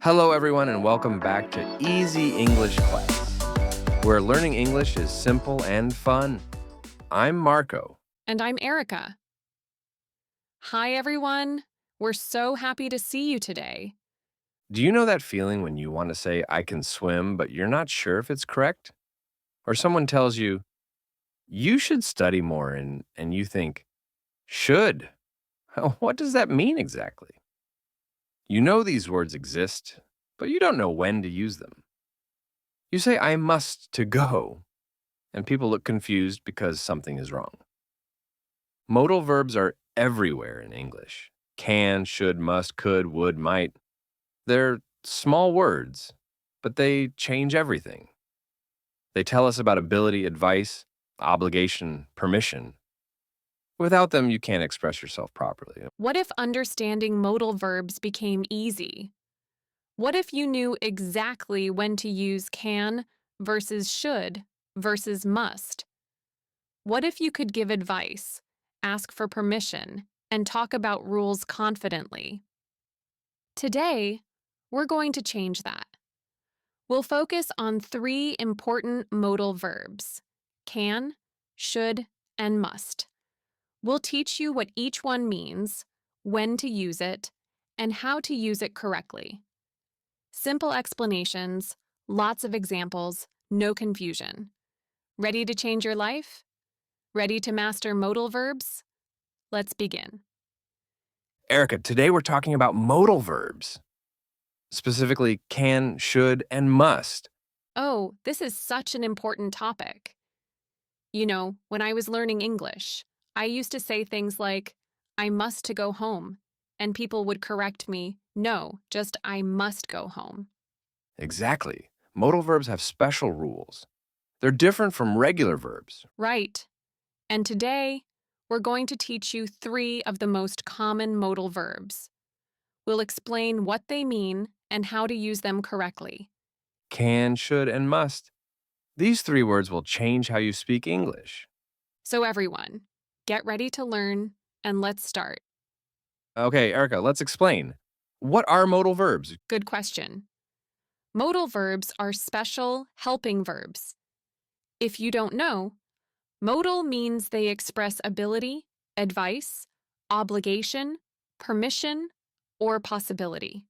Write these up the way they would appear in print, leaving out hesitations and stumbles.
Hello, everyone, and welcome back to Easy English Class, where learning English is simple and fun. I'm Marco. And I'm Erica. Hi, everyone. We're so happy to see you today. Do you know that feeling when you want to say, I can swim, but you're not sure if it's correct? Or someone tells you, you should study more, and you think, should? What does that mean exactly? You know these words exist, but you don't know when to use them. You say, I must to go, and people look confused because something is wrong. Modal verbs are everywhere in English. Can, should, must, could, would, might. They're small words, but they change everything. They tell us about ability, advice, obligation, permission. Without them, you can't express yourself properly. What if understanding modal verbs became easy? What if you knew exactly when to use can versus should versus must? What if you could give advice, ask for permission, and talk about rules confidently? Today, we're going to change that. We'll focus on three important modal verbs: can, should, and must. We'll teach you what each one means, when to use it, and how to use it correctly. Simple explanations, lots of examples, no confusion. Ready to change your life? Ready to master modal verbs? Let's begin. Erica, today we're talking about modal verbs, specifically can, should, and must. Oh, this is such an important topic. You know, when I was learning English, I used to say things like, I must to go home, and people would correct me, no, just I must go home. Exactly. Modal verbs have special rules. They're different from regular verbs. Right. And today, we're going to teach you three of the most common modal verbs. We'll explain what they mean and how to use them correctly. Can, should, and must. These three words will change how you speak English. So everyone, get ready to learn, and let's start. Okay, Erica, let's explain. What are modal verbs? Good question. Modal verbs are special helping verbs. If you don't know, modal means they express ability, advice, obligation, permission, or possibility.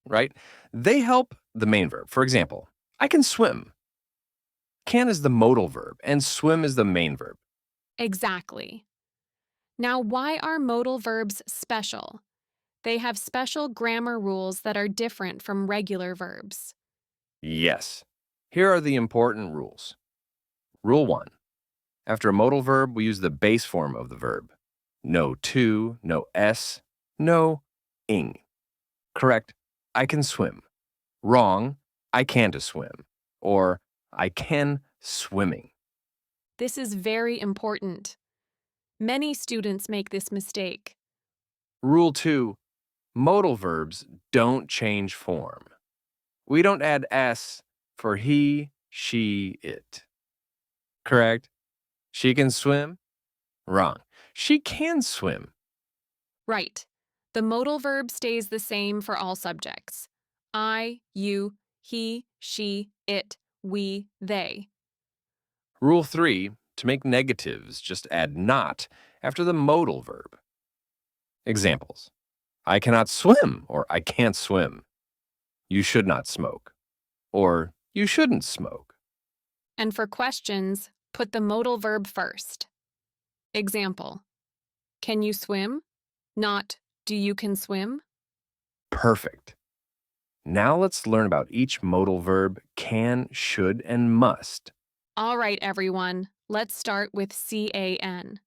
Right? They help the main verb. For example, I can swim. Can is the modal verb, and swim is the main verb. Exactly. Now, why are modal verbs special? They have special grammar rules that are different from regular verbs. Yes. Here are the important rules. Rule 1. After a modal verb, we use the base form of the verb. No to, no s, no ing. Correct, I can swim. Wrong, I can't swim. Or I can swimming. This is very important. Many students make this mistake. Rule 2. Modal verbs don't change form. We don't add s for he, she, it. Correct? She can swim? Wrong. She can swim. Right. The modal verb stays the same for all subjects. I, you, he, she, it, we, they. Rule 3. To make negatives, just add not after the modal verb. Examples. I cannot swim or I can't swim. You should not smoke. Or you shouldn't smoke. And for questions, put the modal verb first. Example: can you swim? Not, do you can swim? Perfect. Now let's learn about each modal verb can, should, and must. All right, everyone, let's start with can.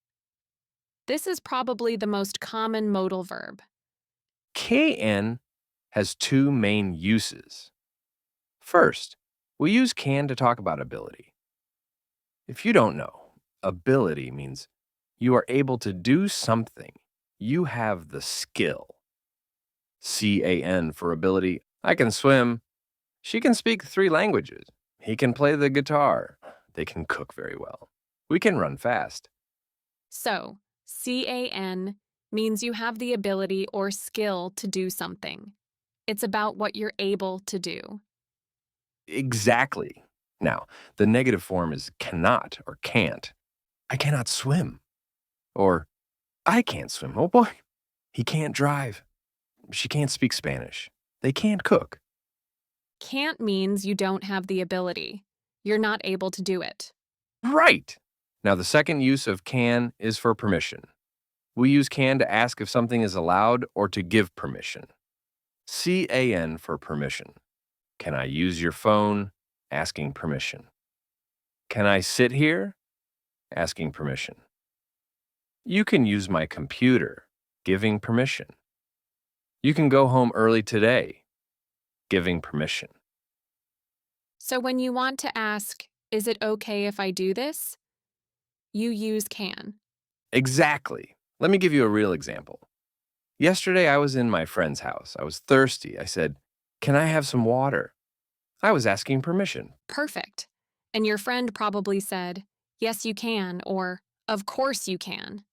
This is probably the most common modal verb. Can has two main uses. First, we use can to talk about ability. If you don't know, ability means you are able to do something. You have the skill. Can for ability. I can swim. She can speak 3 languages. He can play the guitar. They can cook very well. We can run fast. So, can means you have the ability or skill to do something. It's about what you're able to do. Exactly. Now, the negative form is cannot or can't. I cannot swim. Or I can't swim. Oh boy. He can't drive. She can't speak Spanish. They can't cook. Can't means you don't have the ability. You're not able to do it. Right. Now, the second use of can is for permission. We use can to ask if something is allowed or to give permission. CAN for permission. Can I use your phone? Asking permission. Can I sit here? Asking permission. You can use my computer. Giving permission. You can go home early today. Giving permission. So when you want to ask, is it okay if I do this? You use can. Exactly. Let me give you a real example. Yesterday, I was in my friend's house. I was thirsty. I said, "Can I have some water?" I was asking permission. Perfect. And your friend probably said, yes, you can, or of course you can.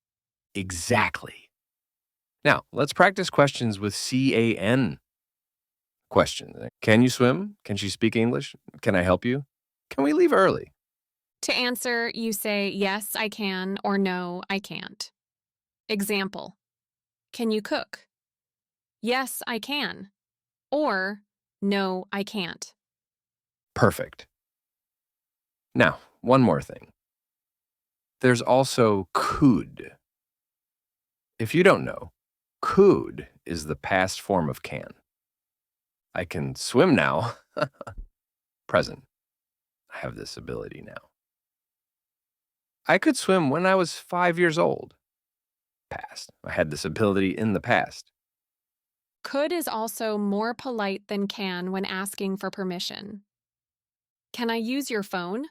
Exactly. Now, let's practice questions with CAN. Question. Can you swim? Can she speak English? Can I help you? Can we leave early? To answer, you say, yes, I can, or no, I can't. Example. Can you cook? Yes, I can. Or, no, I can't. Perfect. Now, one more thing. There's also could. If you don't know, could is the past form of can. I can swim now. Present. I have this ability now. I could swim when I was 5 years old. Past. I had this ability in the past. Could is also more polite than can when asking for permission. Can I use your phone?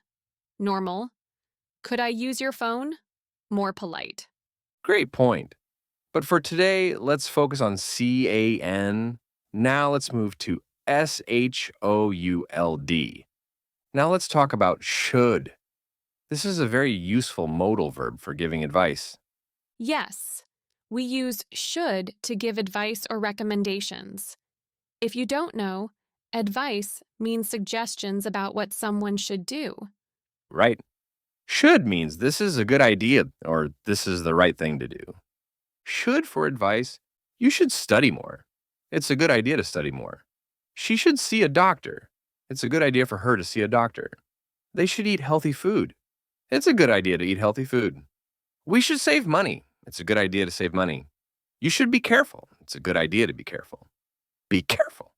Normal. Could I use your phone? More polite. Great point. But for today, let's focus on CAN. Now let's move to SHOULD. Now let's talk about should. This is a very useful modal verb for giving advice. Yes, we use should to give advice or recommendations. If you don't know, advice means suggestions about what someone should do. Right? Should means this is a good idea or this is the right thing to do. Should for advice, you should study more. It's a good idea to study more. She should see a doctor. It's a good idea for her to see a doctor. They should eat healthy food. It's a good idea to eat healthy food. We should save money. It's a good idea to save money. You should be careful. It's a good idea to be careful. Be careful.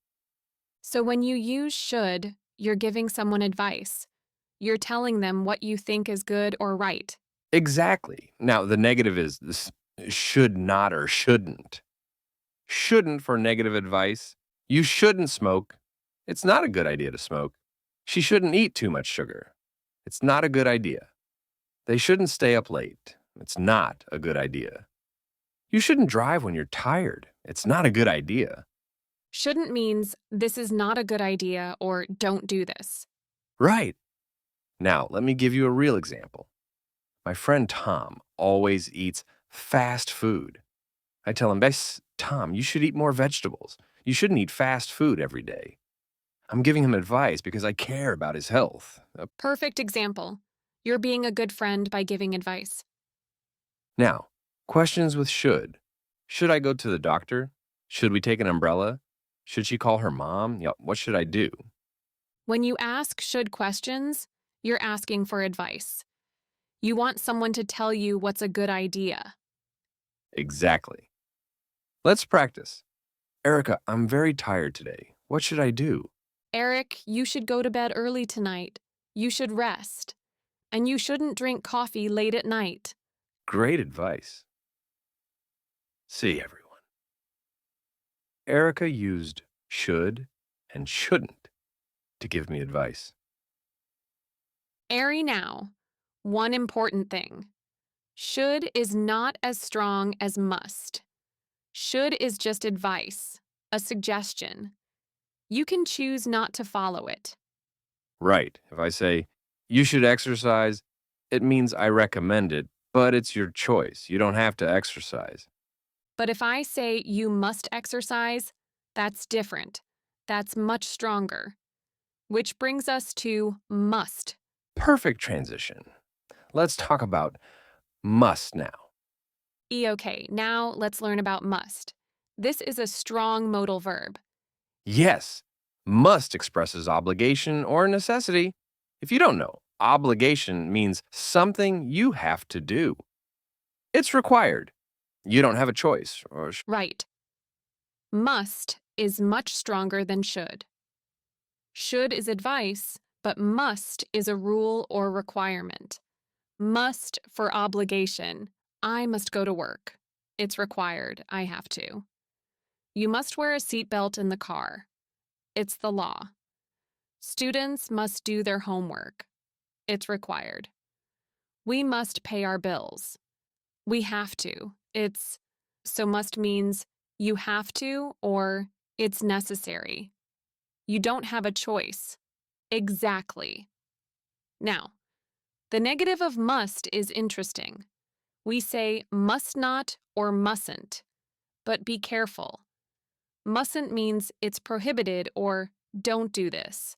So when you use should, you're giving someone advice. You're telling them what you think is good or right. Exactly. Now, the negative is this should not or shouldn't. Shouldn't for negative advice. You shouldn't smoke. It's not a good idea to smoke. She shouldn't eat too much sugar. It's not a good idea. They shouldn't stay up late. It's not a good idea. You shouldn't drive when you're tired. It's not a good idea. Shouldn't means this is not a good idea or don't do this. Right. Now, let me give you a real example. My friend Tom always eats fast food. I tell him, Bess, Tom, you should eat more vegetables. You shouldn't eat fast food every day. I'm giving him advice because I care about his health. Perfect example. You're being a good friend by giving advice. Now, questions with should. Should I go to the doctor? Should we take an umbrella? Should she call her mom? What should I do? When you ask should questions, you're asking for advice. You want someone to tell you what's a good idea. Exactly. Let's practice. Erica, I'm very tired today. What should I do? Eric, you should go to bed early tonight. You should rest. And you shouldn't drink coffee late at night. Great advice. See, everyone. Erica used should and shouldn't to give me advice. Airy now. One important thing. Should is not as strong as must. Should is just advice, a suggestion. You can choose not to follow it. Right. If I say, you should exercise, it means I recommend it, but it's your choice. You don't have to exercise. But if I say you must exercise, That's different. That's much stronger. Which brings us to must. Perfect transition. Let's talk about must now. Okay, now let's learn about must. This is a strong modal verb. Yes, must expresses obligation or necessity. If you don't know, obligation means something you have to do. It's required. You don't have a choice. Right. Must is much stronger than should. Should is advice, but must is a rule or requirement. Must for obligation. I must go to work. It's required. I have to. You must wear a seatbelt in the car. It's the law. Students must do their homework. It's required. We must pay our bills. We have to. So must means you have to or it's necessary. You don't have a choice. Exactly. Now, the negative of must is interesting. We say must not or mustn't, but be careful. Mustn't means it's prohibited or don't do this.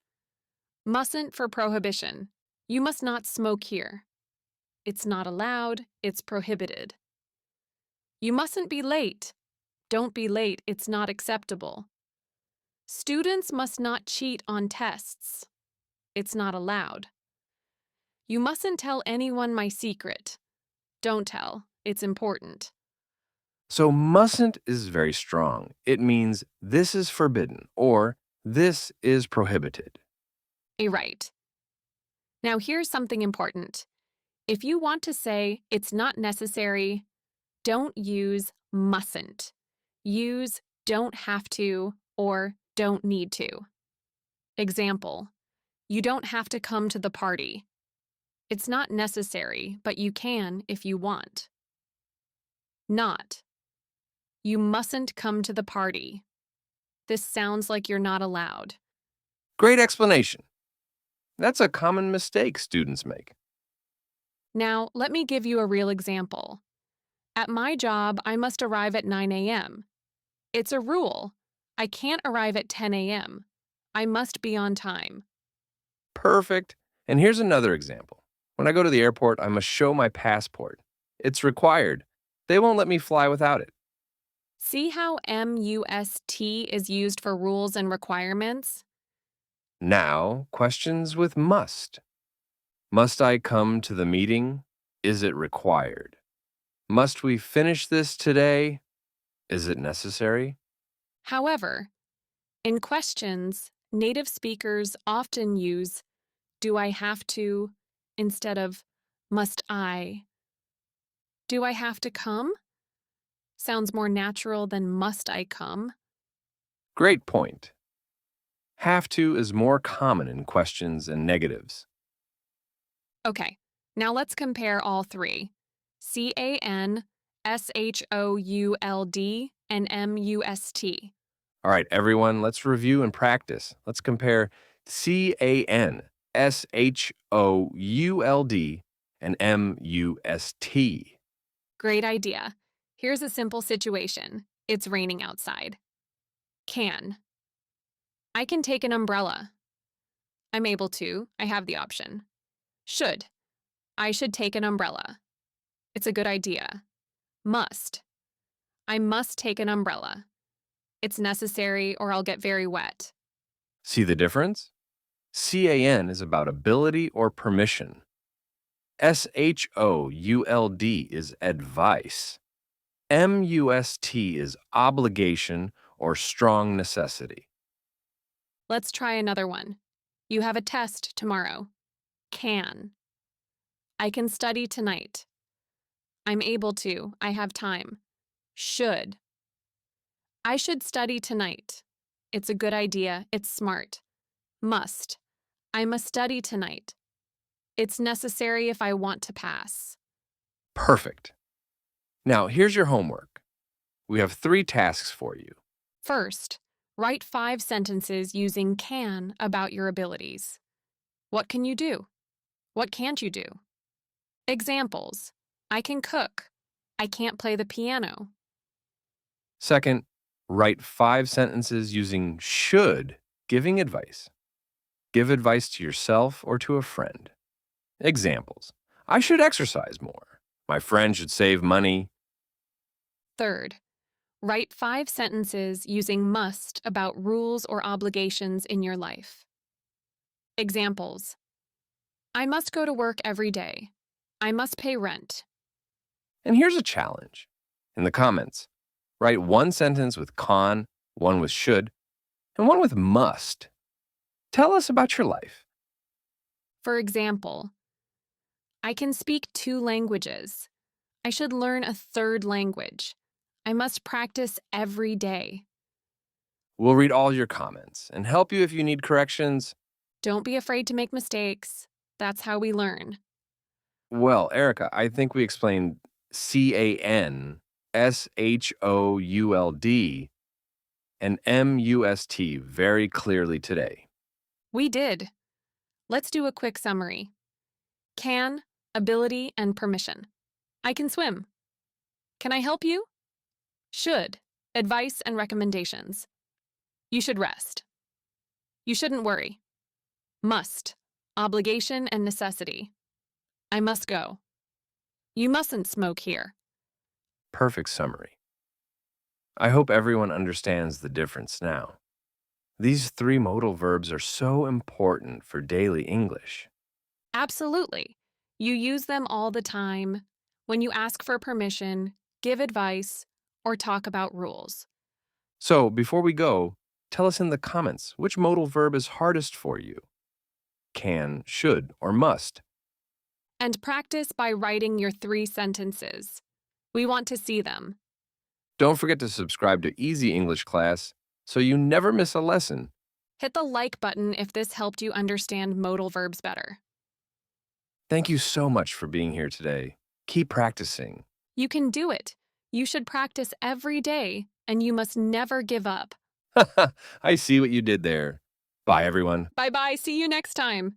Mustn't for prohibition. You must not smoke here. It's not allowed, it's prohibited. You mustn't be late. Don't be late, it's not acceptable. Students must not cheat on tests. It's not allowed. You mustn't tell anyone my secret. Don't tell, it's important. So, mustn't is very strong. It means this is forbidden or this is prohibited. Right. Now here's something important. If you want to say it's not necessary, don't use mustn't. Use don't have to or don't need to. Example, you don't have to come to the party. It's not necessary, but you can if you want. Not. You mustn't come to the party. This sounds like you're not allowed. Great explanation. That's a common mistake students make. Now, let me give you a real example. At my job, I must arrive at 9 a.m. It's a rule. I can't arrive at 10 a.m. I must be on time. Perfect. And here's another example. When I go to the airport, I must show my passport. It's required. They won't let me fly without it. See how must is used for rules and requirements? Now, questions with must. Must I come to the meeting? Is it required? Must we finish this today? Is it necessary? However, in questions, native speakers often use do I have to instead of must I. Do I have to come? Sounds more natural than must I come. Great point. Have to is more common in questions and negatives. Okay, now let's compare all three. CAN, SHOULD, and MUST. All right, everyone, let's review and practice. Let's compare CAN, SHOULD, and MUST. Great idea. Here's a simple situation. It's raining outside. Can. I can take an umbrella. I'm able to. I have the option. Should. I should take an umbrella. It's a good idea. Must. I must take an umbrella. It's necessary or I'll get very wet. See the difference? CAN is about ability or permission. SHOULD is advice. MUST is obligation or strong necessity. Let's try another one. You have a test tomorrow. Can. I can study tonight. I'm able to. I have time. Should. I should study tonight. It's a good idea. It's smart. Must. I must study tonight. It's necessary if I want to pass. Perfect. Now, here's your homework. We have 3 tasks for you. First, write 5 sentences using can about your abilities. What can you do? What can't you do? Examples. I can cook. I can't play the piano. Second, Write 5 sentences using should, giving advice. Give advice to yourself or to a friend. Examples: I should exercise more. My friend should save money. Third, write 5 sentences using must about rules or obligations in your life. Examples: I must go to work every day. I must pay rent. And here's a challenge. In the comments, write 1 sentence with con, one with should, and one with must. Tell us about your life. For example, I can speak 2 languages. I should learn a third language. I must practice every day. We'll read all your comments and help you if you need corrections. Don't be afraid to make mistakes. That's how we learn. Well, Erica, I think we explained CANSHOULD and MUST very clearly today. We did. Let's do a quick summary. Can, ability, and permission. I can swim. Can I help you? Should, advice and recommendations. You should rest. You shouldn't worry. Must, obligation and necessity. I must go. You mustn't smoke here. Perfect summary. I hope everyone understands the difference now. These 3 modal verbs are so important for daily English. Absolutely. You use them all the time when you ask for permission, give advice, or talk about rules. So, before we go, tell us in the comments which modal verb is hardest for you: can, should, or must. And practice by writing your 3 sentences. We want to see them. Don't forget to subscribe to Easy English Class so you never miss a lesson. Hit the like button if this helped you understand modal verbs better. Thank you so much for being here today. Keep practicing. You can do it. You should practice every day, and you must never give up. I see what you did there. Bye, everyone. Bye-bye. See you next time.